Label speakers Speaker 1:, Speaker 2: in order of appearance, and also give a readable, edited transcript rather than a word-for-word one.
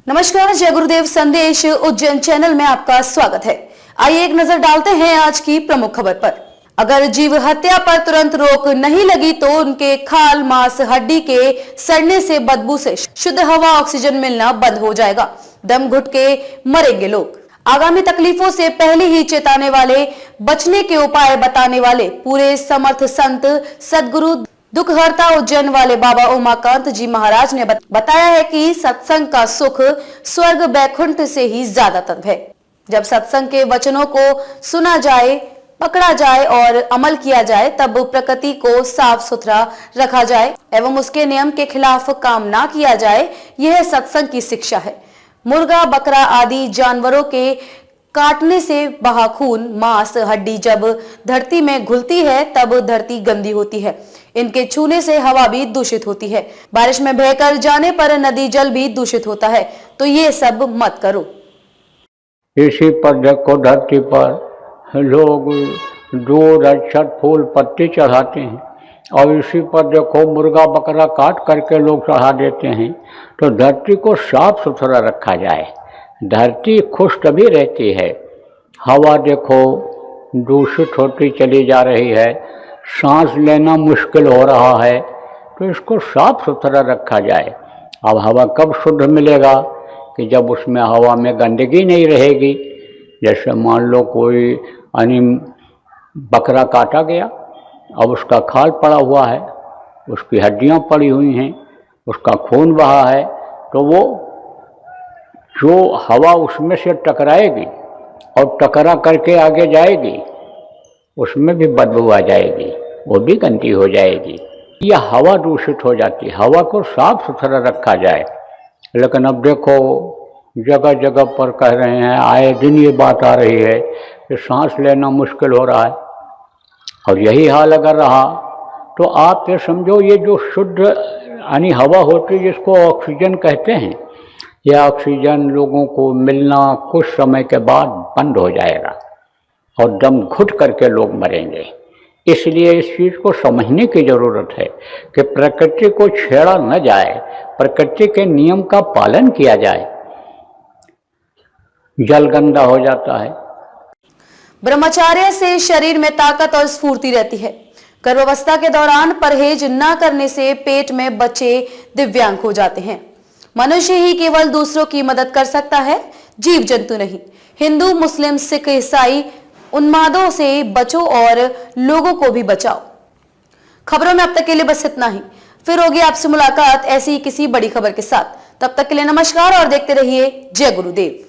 Speaker 1: नमस्कार, जय गुरुदेव संदेश उज्जैन चैनल में आपका स्वागत है। आइए एक नजर डालते हैं आज की प्रमुख खबर पर। अगर जीव हत्या पर तुरंत रोक नहीं लगी तो उनके खाल, मांस, हड्डी के सड़ने से, बदबू से शुद्ध हवा, ऑक्सीजन मिलना बंद हो जाएगा। दम घुट के मरेंगे लोग। आगामी तकलीफों से पहले ही चेताने वाले, बचने के उपाय बताने वाले पूरे समर्थ संत सदगुरु दुखहर्ता उज्जैन वाले बाबा उमाकांत जी महाराज ने बताया है कि सत्संग का सुख स्वर्ग बैकुंठ से ही ज्यादातर है। जब सत्संग के वचनों को सुना जाए, पकड़ा जाए और अमल किया जाए, तब प्रकृति को साफ सुथरा रखा जाए एवं उसके नियम के खिलाफ काम ना किया जाए, यह सत्संग की शिक्षा है। मुर्गा, बकरा आदि जानवरों के काटने से बहा खून, मांस, हड्डी जब धरती में घुलती है तब धरती गंदी होती है। इनके छूने से हवा भी दूषित होती है। बारिश में बहकर जाने पर नदी जल भी दूषित होता है। तो ये सब मत करो।
Speaker 2: इसी पर देखो, धरती पर लोग दूध, अक्षत, फूल, पत्ती चढ़ाते हैं और इसी पर देखो मुर्गा बकरा काट करके लोग चढ़ा देते हैं। तो धरती को साफ सुथरा रखा जाए। धरती खुश तभी रहती है। हवा देखो दूषित होती चली जा रही है, सांस लेना मुश्किल हो रहा है, तो इसको साफ सुथरा रखा जाए। अब हवा कब शुद्ध मिलेगा कि जब उसमें हवा में गंदगी नहीं रहेगी। जैसे मान लो कोई बकरा काटा गया, अब उसका खाल पड़ा हुआ है, उसकी हड्डियां पड़ी हुई हैं, उसका खून बहा है, तो वो जो हवा उसमें से टकराएगी और टकरा करके आगे जाएगी, उसमें भी बदबू आ जाएगी, वो भी गंदी हो जाएगी। यह हवा दूषित हो जाती है। हवा को साफ सुथरा रखा जाए। लेकिन अब देखो जगह जगह पर कह रहे हैं, आए दिन ये बात आ रही है कि सांस लेना मुश्किल हो रहा है। और यही हाल अगर रहा तो आप ये समझो, ये जो शुद्ध हवा होती है जिसको ऑक्सीजन कहते हैं, यह ऑक्सीजन लोगों को मिलना कुछ समय के बाद बंद हो जाएगा और दम घुट करके लोग मरेंगे। इसलिए इस चीज़ को समझने की ज़रूरत है कि प्रकृति को छेड़ा न जाए, प्रकृति के नियम का पालन किया जाए। जल गंदा हो जाता है।
Speaker 1: ब्रह्मचर्य से शरीर में ताकत और स्फूर्ति रहती है। गर्भावस्था के दौरान परहेज न करने से पेट में बच्चे दिव्यांग हो जाते हैं। मनुष्य ही केवल दूसरों की मदद कर सकता है, जीव जंतु नहीं। हिंदू, मुस्लिम, सिख, ईसाई उन्मादों से बचो और लोगों को भी बचाओ। खबरों में अब तक के लिए बस इतना ही। फिर होगी आपसे मुलाकात ऐसी किसी बड़ी खबर के साथ। तब तक के लिए नमस्कार और देखते रहिए जय गुरुदेव।